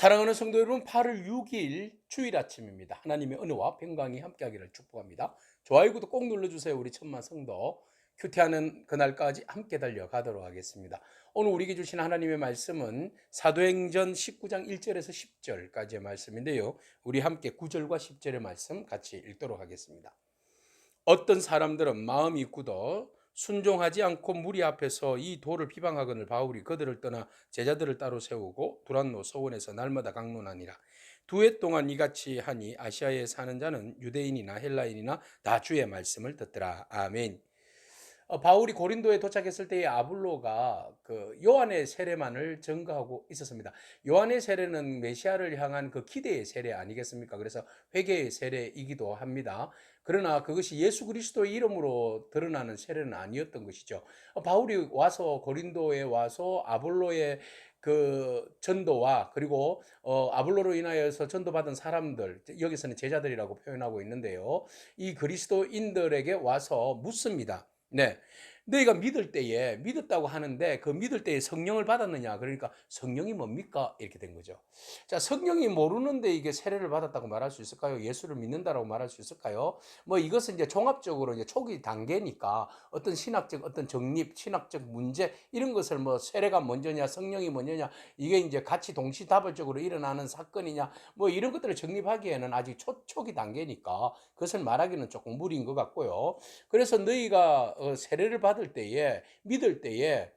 사랑하는 성도 여러분, 8월 6일 주일 아침입니다. 하나님의 은혜와 평강이 함께하기를 축복합니다. 좋아요, 구독 꼭 눌러주세요. 우리 천만 성도 큐티하는 그날까지 함께 달려가도록 하겠습니다. 오늘 우리에게 주신 하나님의 말씀은 사도행전 19장 1절에서 10절까지의 말씀인데요. 우리 함께 9절과 10절의 말씀 같이 읽도록 하겠습니다. 어떤 사람들은 마음이 굳어 순종하지 않고 무리 앞에서 이 도를 비방하거늘 바울이 그들을 떠나 제자들을 따로 세우고 두란노 서원에서 날마다 강론하니라. 두 해 동안 이같이 하니 아시아에 사는 자는 유대인이나 헬라인이나 다 주의 말씀을 듣더라. 아멘. 바울이 고린도에 도착했을 때의 아볼로가 그 요한의 세례만을 증거하고 있었습니다. 요한의 세례는 메시아를 향한 그 기대의 세례 아니겠습니까? 그래서 회개의 세례이기도 합니다. 그러나 그것이 예수 그리스도의 이름으로 드러나는 세례는 아니었던 것이죠. 바울이 와서 고린도에 와서 아볼로의 그 전도와 그리고 아볼로로 인하여서 전도받은 사람들, 여기서는 제자들이라고 표현하고 있는데요. 이 그리스도인들에게 와서 묻습니다. 네. 너희가 믿을 때에 믿었다고 하는데 그 믿을 때에 성령을 받았느냐? 그러니까 성령이 뭡니까? 이렇게 된 거죠. 자, 성령이 모르는데 이게 세례를 받았다고 말할 수 있을까요? 예수를 믿는다라고 말할 수 있을까요? 뭐 이것은 이제 종합적으로 이제 초기 단계니까 어떤 신학적 어떤 정립, 신학적 문제 이런 것을 뭐 세례가 먼저냐, 성령이 먼저냐 이게 이제 같이 동시다발적으로 일어나는 사건이냐 뭐 이런 것들을 정립하기에는 아직 초기 단계니까 그것을 말하기는 조금 무리인 것 같고요. 그래서 너희가 세례를 받을 때에 믿을 때에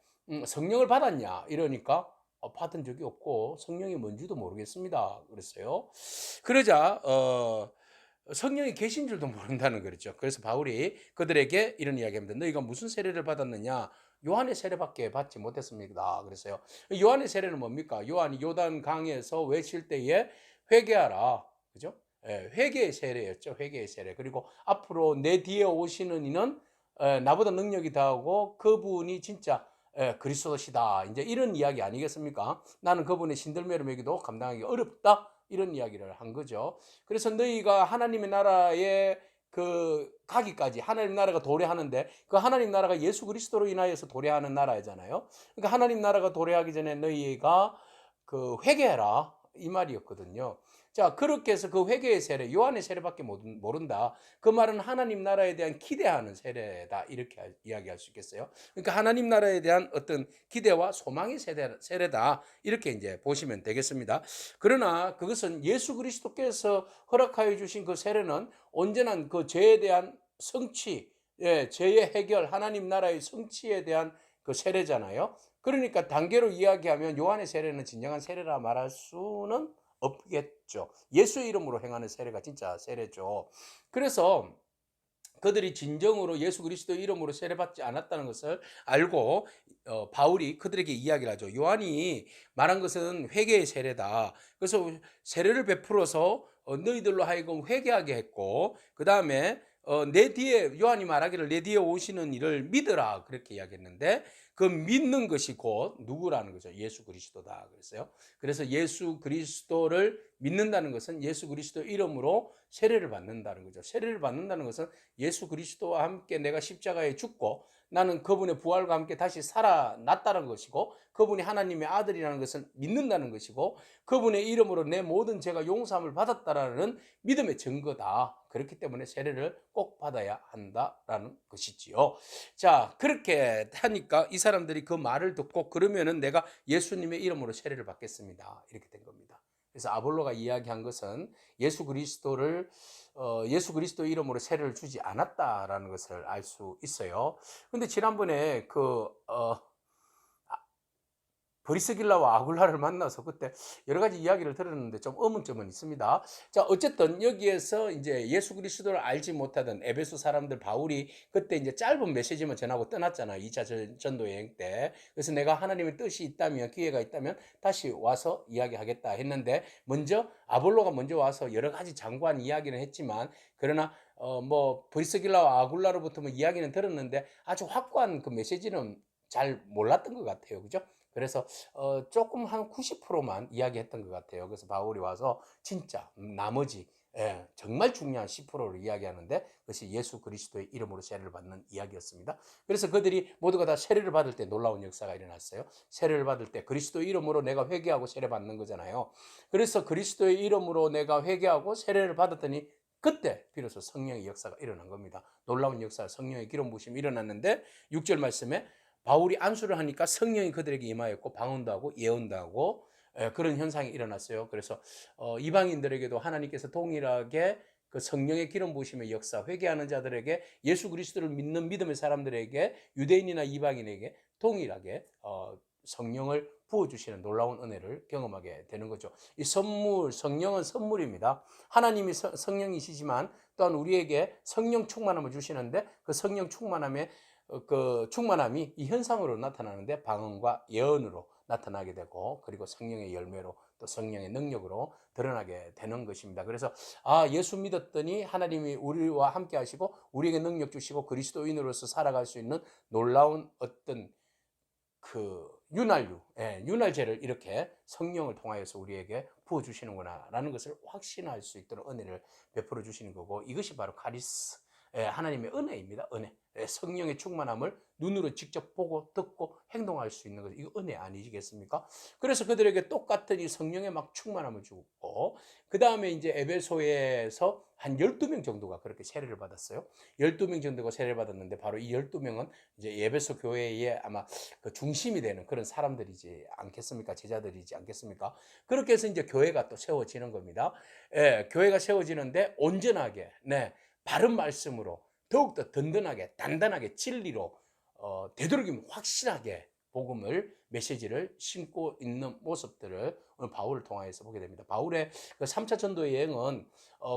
성령을 받았냐 이러니까 받은 적이 없고 성령이 뭔지도 모르겠습니다 그랬어요. 그러자 성령이 계신 줄도 모른다는 거죠. 그래서 바울이 그들에게 이런 이야기합니다. 너희가 무슨 세례를 받았느냐? 요한의 세례밖에 받지 못했습니다. 그랬어요. 요한의 세례는 뭡니까? 요한이 요단 강에서 외칠 때에 회개하라. 그죠? 예, 회개의 세례였죠. 회개의 세례. 그리고 앞으로 내 뒤에 오시는 이는 나보다 능력이 더하고 그분이 진짜 그리스도시다. 이제 이런 이야기 아니겠습니까? 나는 그분의 신들매를 매기도 감당하기 어렵다. 이런 이야기를 한 거죠. 그래서 너희가 하나님의 나라에 그 가기까지 하나님 나라가 도래하는데 그 하나님 나라가 예수 그리스도로 인하여서 도래하는 나라잖아요. 그러니까 하나님 나라가 도래하기 전에 너희가 그 회개해라 이 말이었거든요. 자, 그렇게 해서 그 회개의 세례, 요한의 세례밖에 모른다. 그 말은 하나님 나라에 대한 기대하는 세례다. 이렇게 이야기할 수 있겠어요. 그러니까 하나님 나라에 대한 어떤 기대와 소망의 세례다. 이렇게 이제 보시면 되겠습니다. 그러나 그것은 예수 그리스도께서 허락하여 주신 그 세례는 언제나 그 죄에 대한 성취, 예, 죄의 해결, 하나님 나라의 성취에 대한 그 세례잖아요. 그러니까 단계로 이야기하면 요한의 세례는 진정한 세례라 말할 수는 없겠죠. 예수의 이름으로 행하는 세례가 진짜 세례죠. 그래서 그들이 진정으로 예수 그리스도의 이름으로 세례받지 않았다는 것을 알고 바울이 그들에게 이야기를 하죠. 요한이 말한 것은 회개의 세례다. 그래서 세례를 베풀어서 너희들로 하여금 회개하게 했고 그 다음에 내 뒤에 요한이 말하기를 내 뒤에 오시는 이를 믿으라 그렇게 이야기했는데 그 믿는 것이 곧 누구라는 거죠. 예수 그리스도다 그랬어요. 그래서 예수 그리스도를 믿는다는 것은 예수 그리스도 이름으로 세례를 받는다는 거죠. 세례를 받는다는 것은 예수 그리스도와 함께 내가 십자가에 죽고 나는 그분의 부활과 함께 다시 살아났다는 것이고 그분이 하나님의 아들이라는 것을 믿는다는 것이고 그분의 이름으로 내 모든 죄가 용서함을 받았다라는 믿음의 증거다. 그렇기 때문에 세례를 꼭 받아야 한다라는 것이지요. 자, 그렇게 하니까 이 사람들이 그 말을 듣고 그러면은 내가 예수님의 이름으로 세례를 받겠습니다. 이렇게 된 겁니다. 그래서 아볼로가 이야기한 것은 예수 그리스도를 예수 그리스도 이름으로 세례를 주지 않았다라는 것을 알 수 있어요. 근데 지난번에 브리스길라와 아굴라를 만나서 그때 여러 가지 이야기를 들었는데 좀 의문점은 있습니다. 자, 어쨌든 여기에서 이제 예수 그리스도를 알지 못하던 에베소 사람들 바울이 그때 이제 짧은 메시지만 전하고 떠났잖아요. 2차 전도 여행 때. 그래서 내가 하나님의 뜻이 있다면 기회가 있다면 다시 와서 이야기하겠다 했는데 먼저 아볼로가 먼저 와서 여러 가지 장관 이야기는 했지만 그러나 뭐 브리스길라와 아굴라로부터 뭐 이야기는 들었는데 아주 확고한 그 메시지는 잘 몰랐던 것 같아요. 그죠? 그래서 조금 한 90%만 이야기했던 것 같아요. 그래서 바울이 와서 진짜 나머지 정말 중요한 10%를 이야기하는데 그것이 예수 그리스도의 이름으로 세례를 받는 이야기였습니다. 그래서 그들이 모두가 다 세례를 받을 때 놀라운 역사가 일어났어요. 세례를 받을 때 그리스도 이름으로 내가 회개하고 세례 받는 거잖아요. 그래서 그리스도의 이름으로 내가 회개하고 세례를 받았더니 그때 비로소 성령의 역사가 일어난 겁니다. 놀라운 역사, 성령의 기름 부으심이 일어났는데 6절 말씀에 바울이 안수를 하니까 성령이 그들에게 임하였고 방언도 하고 예언도 하고 그런 현상이 일어났어요. 그래서 이방인들에게도 하나님께서 동일하게 그 성령의 기름 부으심의 역사, 회개하는 자들에게 예수 그리스도를 믿는 믿음의 사람들에게 유대인이나 이방인에게 동일하게 성령을 부어주시는 놀라운 은혜를 경험하게 되는 거죠. 이 선물, 성령은 선물입니다. 하나님이 성령이시지만 또한 우리에게 성령 충만함을 주시는데 그 성령 충만함의 그 충만함이 이 현상으로 나타나는데 방언과 예언으로 나타나게 되고 그리고 성령의 열매로 또 성령의 능력으로 드러나게 되는 것입니다. 그래서 예수 믿었더니 하나님이 우리와 함께 하시고 우리에게 능력 주시고 그리스도인으로서 살아갈 수 있는 놀라운 어떤 그 윤활제를 이렇게 성령을 통하여서 우리에게 부어주시는구나라는 것을 확신할 수 있도록 은혜를 베풀어 주시는 거고 이것이 바로 카리스, 하나님의 은혜입니다. 은혜. 성령의 충만함을 눈으로 직접 보고 듣고 행동할 수 있는 것, 이거 은혜 아니겠습니까? 그래서 그들에게 똑같은 이 성령의 막 충만함을 주고 그 다음에 이제 에베소에서 한 12명 정도가 그렇게 세례를 받았어요. 12명 정도가 세례를 받았는데 바로 이 12명은 이제 에베소 교회의 아마 그 중심이 되는 그런 사람들이지 않겠습니까? 제자들이지 않겠습니까? 그렇게 해서 이제 교회가 또 세워지는 겁니다. 교회가 세워지는데 온전하게, 바른 말씀으로 더욱더 든든하게, 단단하게, 진리로 되도록이면 확실하게 복음을, 메시지를 심고 있는 모습들을 오늘 바울을 통하여서 보게 됩니다. 바울의 그 3차 전도 여행은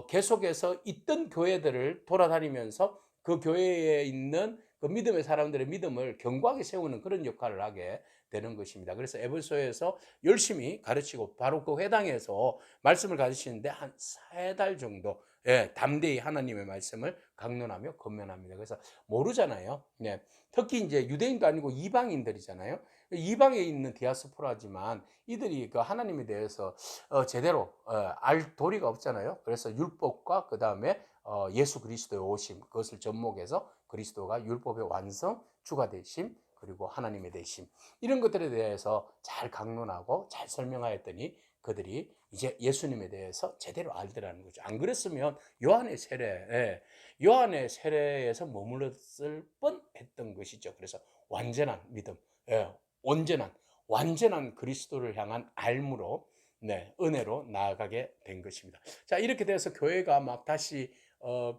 계속해서 있던 교회들을 돌아다니면서 그 교회에 있는 그 믿음의 사람들의 믿음을 견고하게 세우는 그런 역할을 하게 되는 것입니다. 그래서 에베소에서 열심히 가르치고 바로 그 회당에서 말씀을 가르치는데 한 3달 정도 담대히 하나님의 말씀을 강론하며 건면합니다. 그래서 모르잖아요. 특히 이제 유대인도 아니고 이방인들이잖아요. 이방에 있는 디아스포라지만 이들이 그 하나님에 대해서 제대로 알 도리가 없잖아요. 그래서 율법과 그 다음에 예수 그리스도의 오심, 그것을 접목해서 그리스도가 율법의 완성, 주가 되심, 그리고 하나님의 되심, 이런 것들에 대해서 잘 강론하고 잘 설명하였더니 그들이 이제 예수님에 대해서 제대로 알더라는 거죠. 안 그랬으면 요한의 세례에서 머물렀을 뻔했던 것이죠. 그래서 완전한 믿음, 완전한 그리스도를 향한 알므로 은혜로 나아가게 된 것입니다. 자, 이렇게 돼서 교회가 막 다시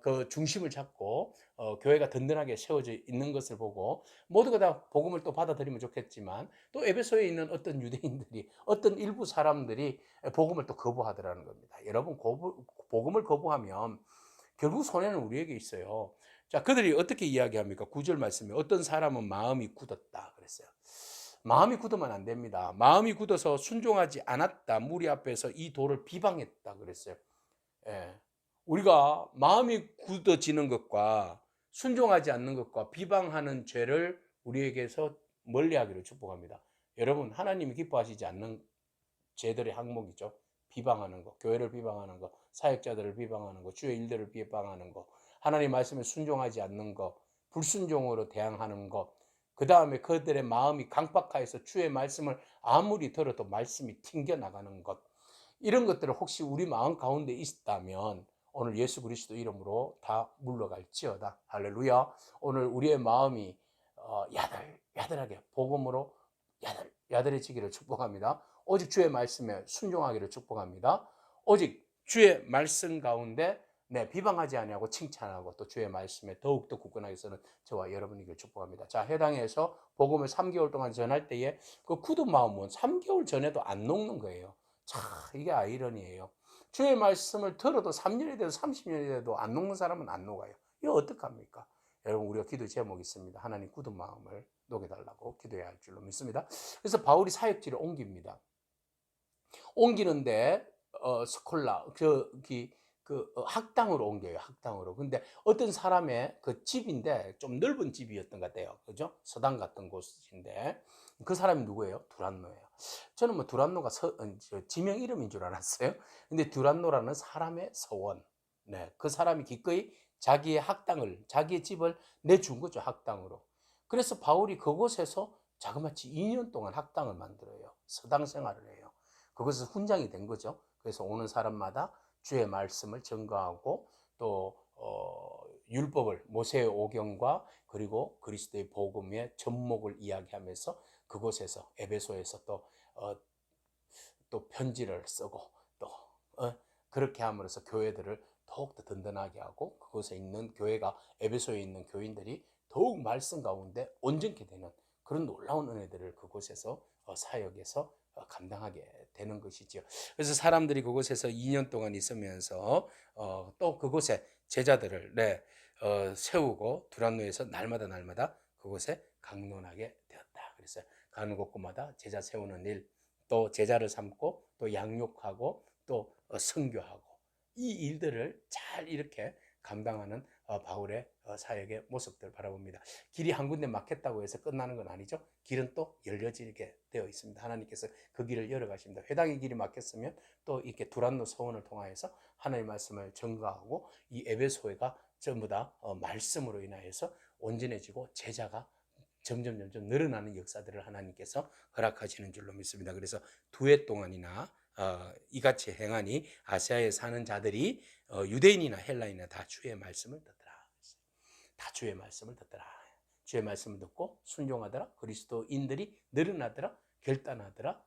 그 중심을 잡고 교회가 든든하게 세워져 있는 것을 보고 모두가 다 복음을 또 받아들이면 좋겠지만 또 에베소에 있는 어떤 유대인들이 어떤 일부 사람들이 복음을 또 거부하더라는 겁니다. 여러분 복음을 거부하면 결국 손해는 우리에게 있어요. 자, 그들이 어떻게 이야기합니까? 9절 말씀에 어떤 사람은 마음이 굳었다 그랬어요. 마음이 굳으면 안 됩니다. 마음이 굳어서 순종하지 않았다. 무리 앞에서 이 도를 비방했다 그랬어요. 우리가 마음이 굳어지는 것과 순종하지 않는 것과 비방하는 죄를 우리에게서 멀리하기를 축복합니다. 여러분, 하나님이 기뻐하시지 않는 죄들의 항목이죠. 비방하는 거, 교회를 비방하는 거, 사역자들을 비방하는 거, 주의 일들을 비방하는 거, 하나님 말씀에 순종하지 않는 거, 불순종으로 대항하는 것, 그 다음에 그들의 마음이 강박하여서 주의 말씀을 아무리 들어도 말씀이 튕겨나가는 것, 이런 것들을 혹시 우리 마음 가운데 있다면 오늘 예수 그리스도 이름으로 다 물러갈지어다. 할렐루야. 오늘 우리의 마음이 야들야들하게 복음으로 야들해지기를 축복합니다. 오직 주의 말씀에 순종하기를 축복합니다. 오직 주의 말씀 가운데 비방하지 아니하고 칭찬하고 또 주의 말씀에 더욱더 굳건하게 서는 저와 여러분에게 축복합니다. 자, 해당에서 복음을 3개월 동안 전할 때에 그 굳은 마음은 3개월 전에도 안 녹는 거예요. 참, 이게 아이러니예요. 주의 말씀을 들어도 3년이 돼도 30년이 돼도 안 녹는 사람은 안 녹아요. 이거 어떡합니까? 여러분, 우리가 기도 제목이 있습니다. 하나님 굳은 마음을 녹여달라고 기도해야 할 줄로 믿습니다. 그래서 바울이 사역지를 옮깁니다. 옮기는데 스콜라 학당으로 옮겨요. 학당으로. 근데 어떤 사람의 그 집인데 좀 넓은 집이었던 것 같아요. 그죠? 서당 같은 곳인데 그 사람이 누구예요? 두란노예요. 저는 뭐 두란노가 지명 이름인 줄 알았어요. 근데 두란노라는 사람의 서원, 네, 그 사람이 기꺼이 자기의 학당을, 자기의 집을 내준 거죠, 학당으로. 그래서 바울이 그곳에서 자그마치 2년 동안 학당을 만들어요. 서당 생활을 해요. 그것은 훈장이 된 거죠. 그래서 오는 사람마다 주의 말씀을 증거하고 또 율법을, 모세의 오경과 그리고 그리스도의 복음의 접목을 이야기하면서 그곳에서 에베소에서 또 편지를 쓰고 또 그렇게 함으로써 교회들을 더욱더 든든하게 하고 그곳에 있는 교회가, 에베소에 있는 교인들이 더욱 말씀 가운데 온전케 되는 그런 놀라운 은혜들을 그곳에서 사역에서 감당하게 되는 것이죠. 그래서 사람들이 그곳에서 2년 동안 있으면서 또 그곳에 제자들을 세우고 두란노에서 날마다 그곳에 강론하게 되었다. 그래서 가는 곳곳마다 제자 세우는 일, 또 제자를 삼고 또 양육하고 또 선교하고 이 일들을 잘 이렇게 감당하는 바울의 사역의 모습들을 바라봅니다. 길이 한 군데 막혔다고 해서 끝나는 건 아니죠. 길은 또 열려지게 되어 있습니다. 하나님께서 그 길을 열어가십니다. 회당의 길이 막혔으면 또 이렇게 두란노 서원을 통하여서 하나님의 말씀을 전가하고 이 에베소가 전부 다 말씀으로 인하여서 온전해지고 제자가 점점 늘어나는 역사들을 하나님께서 허락하시는 줄로 믿습니다. 그래서 2해 동안이나 이같이 행하니 아시아에 사는 자들이 유대인이나 헬라인이나 다 주의 말씀을 듣더라. 다 주의 말씀을 듣더라. 주의 말씀을 듣고 순종하더라. 그리스도인들이 늘어나더라. 결단하더라.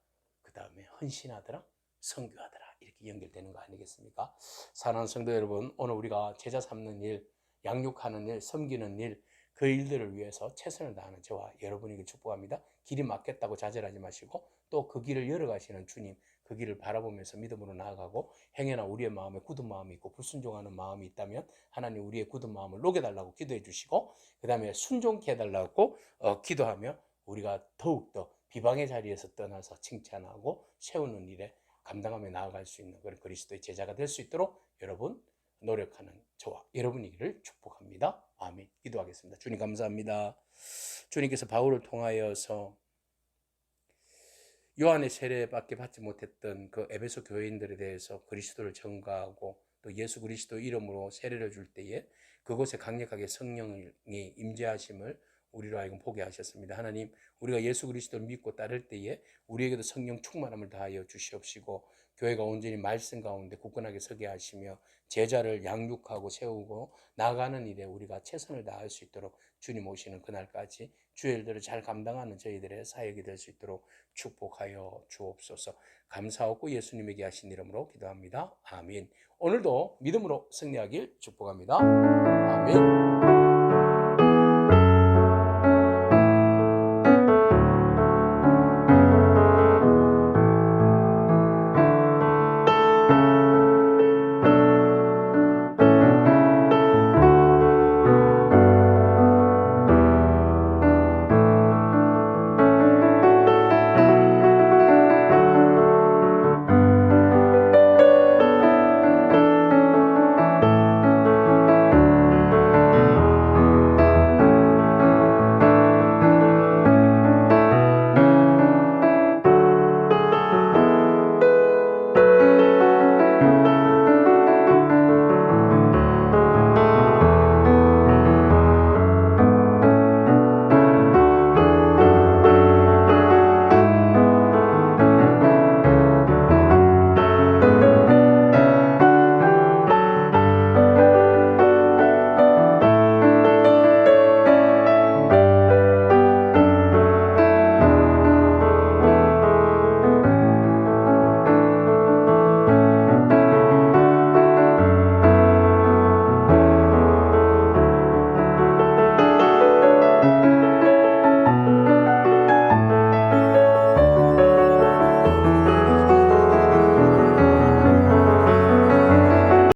그 다음에 헌신하더라. 선교하더라. 이렇게 연결되는 거 아니겠습니까? 사랑하는 성도 여러분, 오늘 우리가 제자 삼는 일, 양육하는 일, 섬기는 일, 그 일들을 위해서 최선을 다하는 저와 여러분에게 축복합니다. 길이 막혔다고 좌절하지 마시고 또 그 길을 열어가시는 주님, 그 길을 바라보면서 믿음으로 나아가고 행여나 우리의 마음에 굳은 마음이 있고 불순종하는 마음이 있다면 하나님 우리의 굳은 마음을 녹여달라고 기도해 주시고 그 다음에 순종케 해달라고 기도하며 우리가 더욱더 비방의 자리에서 떠나서 칭찬하고 세우는 일에 감당하며 나아갈 수 있는 그런 그리스도의 제자가 될 수 있도록 여러분 노력하는 저와 여러분이기를 축복합니다. 아멘. 기도하겠습니다. 주님 감사합니다. 주님께서 바울을 통하여서 요한의 세례밖에 받지 못했던 그 에베소 교인들에 대해서 그리스도를 전가하고 또 예수 그리스도 이름으로 세례를 줄 때에 그곳에 강력하게 성령이 임재하심을 우리로 하여금 보게 하셨습니다. 하나님, 우리가 예수 그리스도를 믿고 따를 때에 우리에게도 성령 충만함을 다하여 주시옵시고 교회가 온전히 말씀 가운데 굳건하게 서게 하시며 제자를 양육하고 세우고 나가는 일에 우리가 최선을 다할 수 있도록 주님 오시는 그날까지 주의 일들을 잘 감당하는 저희들의 사역이 될 수 있도록 축복하여 주옵소서. 감사하고 예수님에게 하신 이름으로 기도합니다. 아멘. 오늘도 믿음으로 승리하길 축복합니다. 아멘.